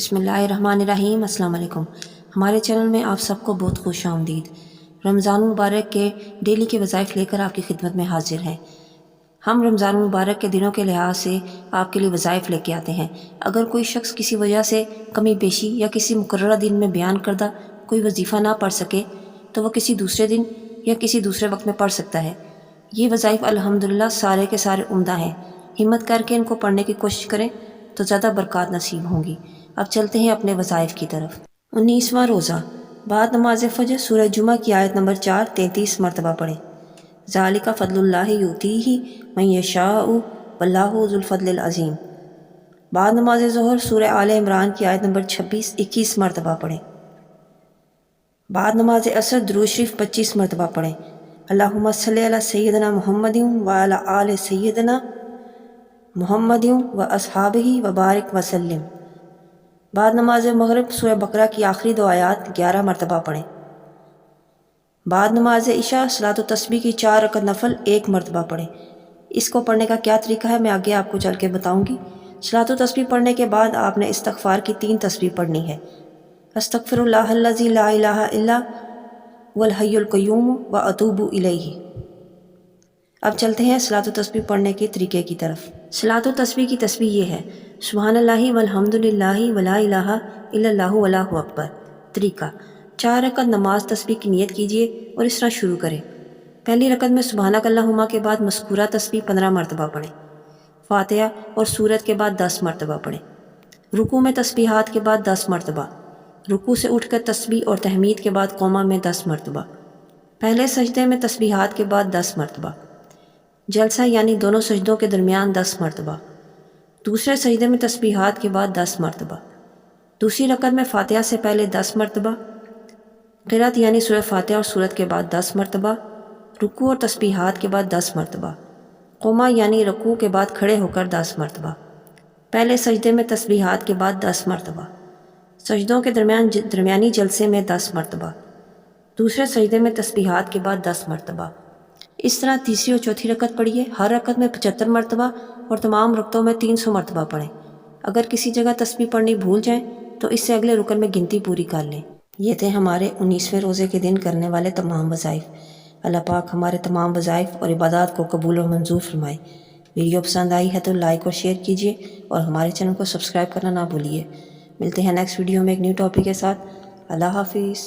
बिस्मिल्लाहिर्रहमानिर्रहीम। अस्सलाम वालेकुम। हमारे चैनल में आप सबको बहुत खुश आमदीद। रमज़ान मुबारक के डेली के वज़ाइफ लेकर आपकी खिदमत में हाजिर हैं। हम रमज़ान मुबारक के दिनों के लिहाज से आपके लिए वज़ाइफ लेके आते हैं। अगर कोई शख्स किसी वजह से कमी पेशी या किसी मुकर्ररा दिन में बयान करदा कोई वजीफ़ा ना पढ़ सके तो वह किसी दूसरे दिन या किसी दूसरे वक्त में पढ़ सकता है। ये वज़ाइफ अल्हम्दुलिल्लाह सारे के सारे उम्दा हैं। हिम्मत करके इनको पढ़ने की कोशिश करें तो ज़्यादा बरक़ात नसीब होंगी। अब चलते हैं अपने वज़ाइफ की तरफ। 19वां रोज़ा। बाद नमाज फ़जर सूरह जुमा की आयत नंबर 4 33 मरतबा पढ़ें। ज़ालिका फ़ज़लुल्लाहि युतीही मन यशाउ वल्लाहु ज़ुल फ़ज़लिल अज़ीम। बाद नमाज ज़ोहर सूरह आले इमरान की आयत नंबर 26 21 मरतबा पढ़ें। बाद नमाज असर दुरूद शरीफ 25 मरतबा पढ़ें। अल्लाहुम्मा सल्लि अला सय्यिदना मुहम्मदिन व अला आले सय्यिदना मुहम्मदिन व अस्हाबिही व बारिक वसल्लिम। बाद नमाज मगरिब सूरह बकरा की आखिरी 2 आयात 11 मरतबा पढ़ें। बाद नमाज इशा सलातो तस्बीह की 4 रकत नफल 1 मरतबा पढ़ें। इसको पढ़ने का क्या तरीका है मैं आगे आपको चल के बताऊँगी। सलातो तस्बीह पढ़ने के बाद आपने इस्तग़फ़ार की 3 तस्बीह पढ़नी है। अस्तग़फ़िरुल्लाहल्लज़ी ला इलाहा इल्ला वल हय्युल क़य्यूम व अतूबु इलैहि। अब चलते हैं सलातो तस्बीह पढ़ने के तरीके की तरफ। सलातो तस्बीह की तस्बीह ये है: सुब्हानल्लाहि वल्हम्दुलिल्लाहि वला इलाहा इल्लल्लाहु वल्लाहु अकबर। तरीका: 4 रकत नमाज तस्बीह की नियत कीजिए और इस तरह शुरू करें। पहली रकत में सुब्हानक अल्लाहुम्मा के बाद मज़कूरा तस्बीह 15 मरतबा पढ़ें। फातिहा और सूरत के बाद 10 मरतबा पढ़ें। रुकू में तस्बीहात के बाद 10 मरतबा। रुकू से उठकर तस्बीह और तहमीद के बाद क़ौमा में 10 मरतबा। पहले सजदे में तस्बीहात के बाद 10 मरतबा। जलसा यानी दोनों सजदों के दरमियान 10 मरतबा। दूसरे सजदे में तस्बीहात के बाद 10 मरतबा। दूसरी रकत में फातिहा से पहले 10 मरतबा। क़िरात यानी सूरह फातिहा और सूरत के बाद 10 मरतबा। रुकू और तस्बीहात के बाद 10 मरतबा। क़ौमा यानी रुकू के बाद खड़े होकर 10 मरतबा। पहले सजदे में तस्बीहात के बाद 10 मरतबा। सजदों के दरमियानी जलसे में 10 मरतबा। दूसरे सजदे में तस्बीहात के बाद 10 मरतबा। इस तरह तीसरी और चौथी रकत पढ़िए। हर रकत में 75 मरतबा और तमाम रकतों में 300 मरतबा पढ़ें। अगर किसी जगह तस्बीह पढ़नी भूल जाएं तो इससे अगले रुकन में गिनती पूरी कर लें। ये थे हमारे 19वें रोज़े के दिन करने वाले तमाम वज़ाइफ। अल्लाह पाक हमारे तमाम वज़ाइफ और इबादत को कबूल और मंजूर फरमाए। वीडियो पसंद आई है तो लाइक और शेयर कीजिए और हमारे चैनल को सब्सक्राइब करना ना भूलिए। मिलते हैं नेक्स्ट वीडियो में एक न्यू टॉपिक के साथ। अल्लाह हाफिज़।